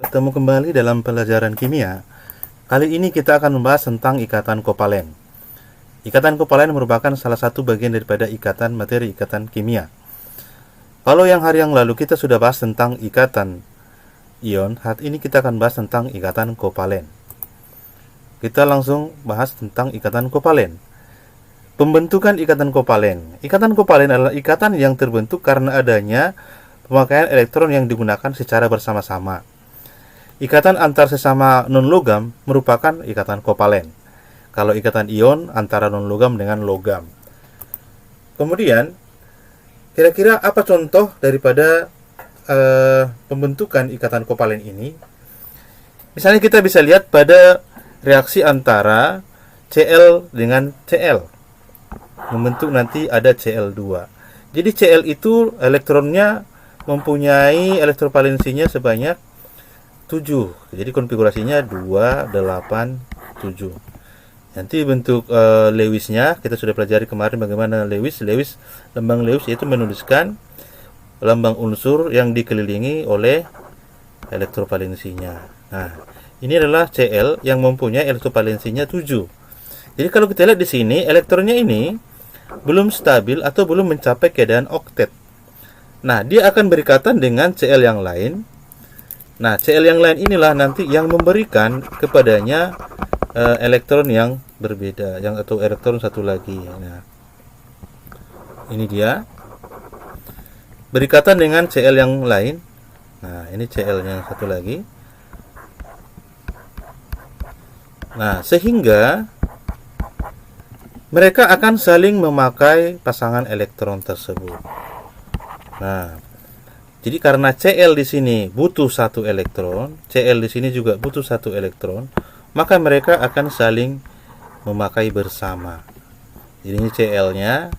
bertemu kembali dalam pelajaran kimia. Kali ini kita akan membahas tentang ikatan kovalen. Ikatan kovalen merupakan salah satu bagian daripada ikatan materi ikatan kimia. Kalau yang hari yang lalu kita sudah bahas tentang ikatan ion, hari ini kita akan bahas tentang ikatan kovalen. Kita langsung bahas tentang ikatan kovalen. Pembentukan ikatan kovalen. Ikatan kovalen adalah ikatan yang terbentuk karena adanya pemakaian elektron yang digunakan secara bersama-sama. Ikatan antar sesama non-logam merupakan ikatan kovalen. Kalau ikatan ion antara non-logam dengan logam. Kemudian, kira-kira apa contoh daripada pembentukan ikatan kovalen ini? Misalnya kita bisa lihat pada reaksi antara Cl dengan Cl. Membentuk nanti ada Cl2. Jadi Cl itu elektronnya mempunyai elektrovalensinya sebanyak 7. Jadi konfigurasinya 2, 8, 7. Nanti bentuk Lewisnya kita sudah pelajari kemarin bagaimana Lewis lambang Lewis yaitu menuliskan lambang unsur yang dikelilingi oleh elektrovalensinya. Nah, ini adalah Cl yang mempunyai elektrovalensinya 7. Jadi kalau kita lihat di sini elektronnya ini belum stabil atau belum mencapai keadaan oktet. Nah, dia akan berikatan dengan Cl yang lain. Nah, Cl yang lain inilah nanti yang memberikan kepadanya elektron yang berbeda, atau elektron satu lagi. Nah, ini dia berikatan dengan Cl yang lain. Nah, ini Cl yang satu lagi. Nah, sehingga mereka akan saling memakai pasangan elektron tersebut. Nah, jadi karena Cl di sini butuh satu elektron, Cl di sini juga butuh satu elektron, maka mereka akan saling memakai bersama. Jadi ini Cl-nya,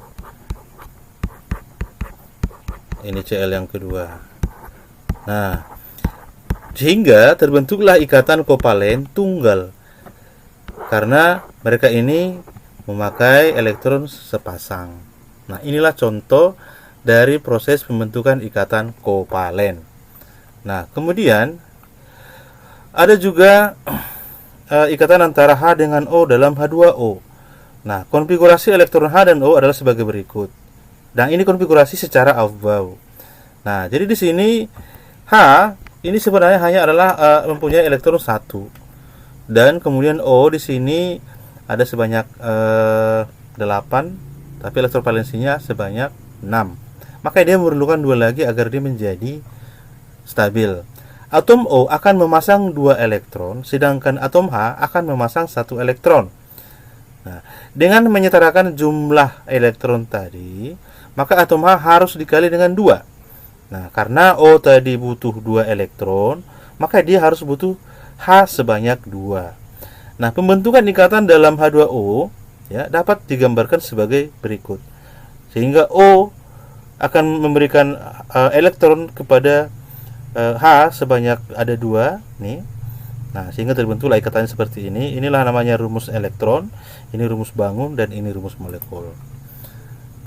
ini Cl yang kedua. Nah, sehingga terbentuklah ikatan kovalen tunggal karena mereka ini memakai elektron sepasang. Nah, inilah contoh dari proses pembentukan ikatan kovalen. Nah, kemudian ada juga ikatan antara H dengan O dalam H2O. Nah, konfigurasi elektron H dan O adalah sebagai berikut. Dan ini konfigurasi secara aufbau. Nah, jadi di sini H ini sebenarnya hanya adalah mempunyai elektron 1. Dan kemudian O di sini ada sebanyak 8, tapi elektrovalensinya sebanyak 6. Maka dia memerlukan 2 lagi agar dia menjadi stabil. Atom O akan memasang 2 elektron, sedangkan atom H akan memasang 1 elektron. Nah, dengan menyetarakan jumlah elektron tadi, maka atom H harus dikali dengan 2. Nah, karena O tadi butuh 2 elektron, maka dia harus butuh H sebanyak 2. Nah, pembentukan ikatan dalam H2O ya, dapat digambarkan sebagai berikut. Sehingga O akan memberikan elektron kepada H sebanyak ada 2 nih. Nah, sehingga terbentuklah ikatannya seperti ini. Inilah namanya rumus elektron, ini rumus bangun, dan ini rumus molekul.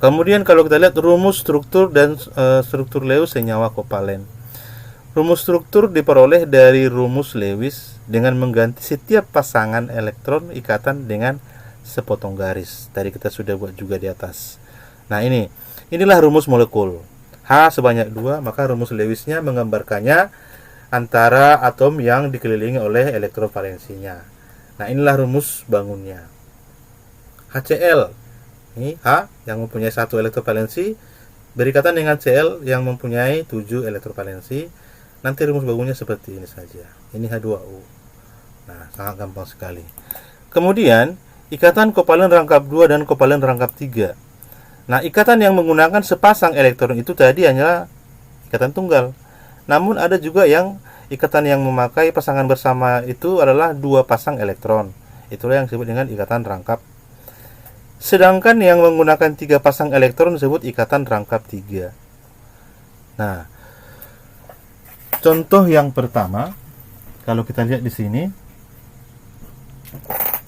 Kemudian kalau kita lihat rumus struktur dan struktur Lewis senyawa kovalen. Rumus struktur diperoleh dari rumus Lewis dengan mengganti setiap pasangan elektron ikatan dengan sepotong garis. Tadi kita sudah buat juga di atas. Nah, inilah rumus molekul. H sebanyak 2, maka rumus Lewisnya menggambarkannya antara atom yang dikelilingi oleh elektrovalensinya. Nah, inilah rumus bangunnya. HCl. Ini H yang mempunyai 1 elektrovalensi berikatan dengan Cl yang mempunyai 7 elektrovalensi. Nanti rumus bangunnya seperti ini saja. Ini H2O. Nah, sangat gampang sekali. Kemudian, ikatan kovalen rangkap 2 dan kovalen rangkap 3. Nah, ikatan yang menggunakan sepasang elektron itu tadi hanyalah ikatan tunggal. Namun ada juga yang ikatan yang memakai pasangan bersama itu adalah 2 pasang elektron. Itulah yang disebut dengan ikatan rangkap. Sedangkan yang menggunakan 3 pasang elektron disebut ikatan rangkap 3. Nah, contoh yang pertama, kalau kita lihat di sini,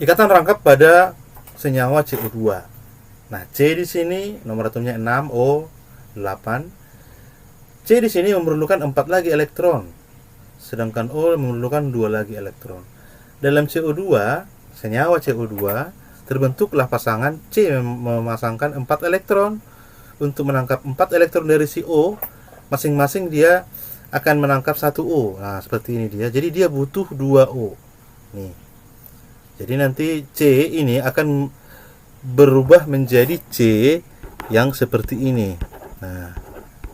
ikatan rangkap pada senyawa CO2. Nah, C di sini nomor atomnya 6, O 8. C di sini memerlukan 4 lagi elektron. sedangkan O memerlukan 2 lagi elektron. Dalam CO2, senyawa CO2, terbentuklah pasangan C memasangkan 4 elektron. Untuk menangkap 4 elektron dari si O, masing-masing dia akan menangkap 1 O. Nah, seperti ini dia. Jadi dia butuh 2 O. Nih. Jadi nanti C ini akan berubah menjadi C yang seperti ini. Nah,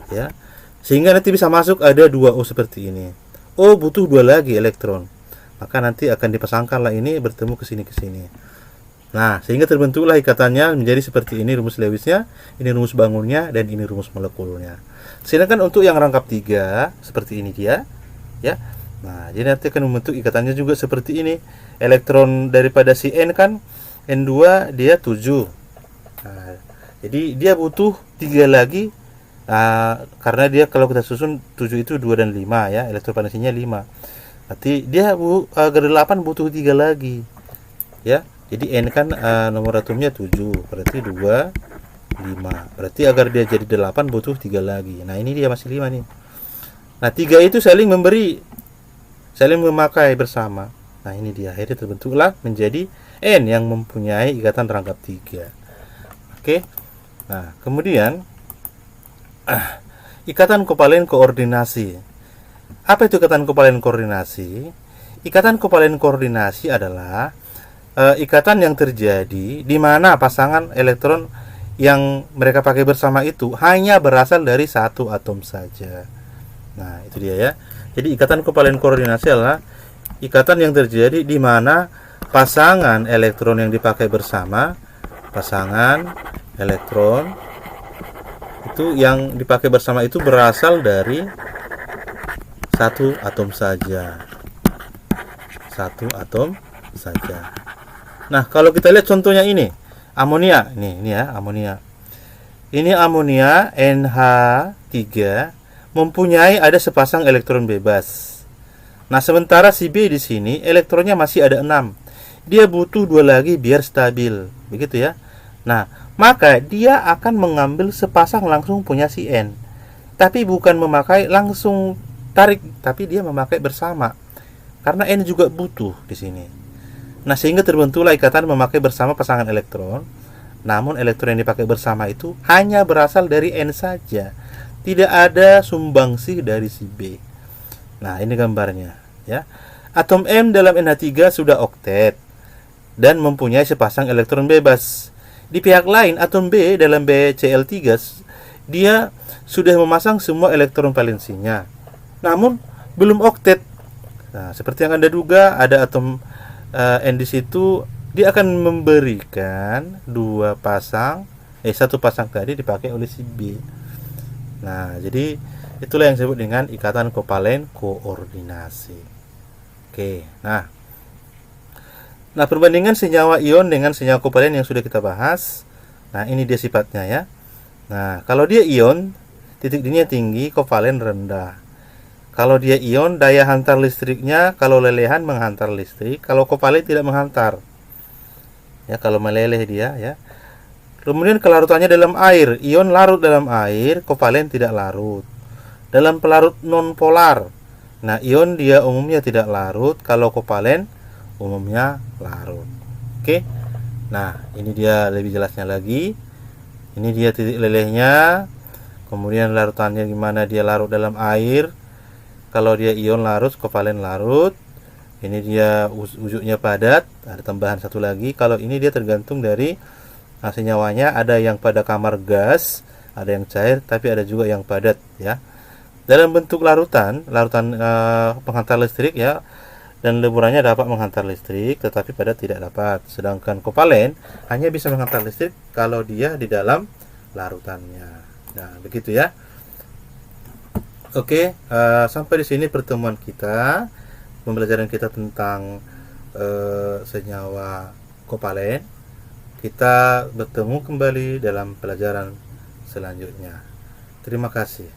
ya. Sehingga nanti bisa masuk ada 2 O seperti ini. O butuh 2 lagi elektron. Maka nanti akan dipasangkanlah ini bertemu ke sini. Nah, sehingga terbentuklah ikatannya menjadi seperti ini rumus Lewisnya, ini rumus bangunnya, dan ini rumus molekulnya. Sedangkan untuk yang rangkap 3, seperti ini dia, ya. Nah, jadi nanti akan membentuk ikatannya juga seperti ini. Elektron daripada si N kan, N2 dia 7. Nah, jadi dia butuh 3 lagi, karena dia kalau kita susun 7 itu 2 dan 5 ya, elektron panasinya 5. Berarti dia agar 8 butuh 3 lagi. Ya. Jadi N kan nomor atomnya 7, berarti 2, 5. Berarti agar dia jadi 8 butuh 3 lagi. Nah, ini dia masih 5 nih. Nah, 3 itu saling memberi, saling memakai bersama. Nah, ini dia. Akhirnya terbentuklah menjadi N yang mempunyai ikatan rangkap 3. Oke. Nah, kemudian ikatan kovalen koordinasi. Apa itu ikatan kovalen koordinasi? Ikatan kovalen koordinasi adalah ikatan yang terjadi di mana pasangan elektron yang mereka pakai bersama itu hanya berasal dari satu atom saja. Nah, itu dia ya. Jadi ikatan kovalen koordinasi adalah ikatan yang terjadi di mana pasangan elektron yang dipakai bersama, pasangan elektron itu yang dipakai bersama itu berasal dari satu atom saja. Satu atom saja. Nah, kalau kita lihat contohnya ini, amonia. Ini ya, amonia. Ini amonia NH3 mempunyai ada sepasang elektron bebas. Nah, sementara si B di sini elektronnya masih ada 6. Dia butuh 2 lagi biar stabil. Begitu ya. Nah, maka dia akan mengambil sepasang langsung punya si N. Tapi bukan memakai langsung tarik, tapi dia memakai bersama. Karena N juga butuh di sini. Nah, sehingga terbentuklah ikatan memakai bersama pasangan elektron. Namun elektron yang dipakai bersama itu hanya berasal dari N saja. Tidak ada sumbangsih dari si B. Nah, ini gambarnya ya. Atom M dalam NH3 sudah oktet dan mempunyai sepasang elektron bebas. Di pihak lain, atom B dalam BCl3 dia sudah memasang semua elektron valensinya. Namun belum oktet. Nah, seperti yang Anda duga, ada atom N di situ, dia akan memberikan satu pasang tadi dipakai oleh si B. Nah, jadi itulah yang disebut dengan ikatan kovalen koordinasi. Oke, nah perbandingan senyawa ion dengan senyawa kovalen yang sudah kita bahas. Nah, ini dia sifatnya ya. Nah, kalau dia ion, titik D-nya tinggi, kovalen rendah. Kalau dia ion, daya hantar listriknya kalau lelehan menghantar listrik, kalau kovalen tidak menghantar. Ya, kalau meleleh dia ya. Kemudian kelarutannya dalam air, ion larut dalam air, kovalen tidak larut. Dalam pelarut nonpolar. Nah, ion dia umumnya tidak larut, kalau kovalen umumnya larut. Oke. Nah, ini dia lebih jelasnya lagi. Ini dia titik lelehnya. Kemudian larutannya gimana, dia larut dalam air. Kalau dia ion larut, kovalen larut. Ini dia wujudnya padat. Ada tambahan satu lagi. Kalau ini dia tergantung dari senyawanya. Ada yang pada kamar gas, ada yang cair, tapi ada juga yang padat ya. Dalam bentuk larutan penghantar listrik ya, dan leburannya dapat menghantar listrik, tetapi padat tidak dapat. Sedangkan kovalen hanya bisa menghantar listrik kalau dia di dalam larutannya. Nah, begitu ya. Oke, sampai di sini pertemuan kita, pembelajaran kita tentang senyawa kovalen. Kita bertemu kembali dalam pelajaran selanjutnya. Terima kasih.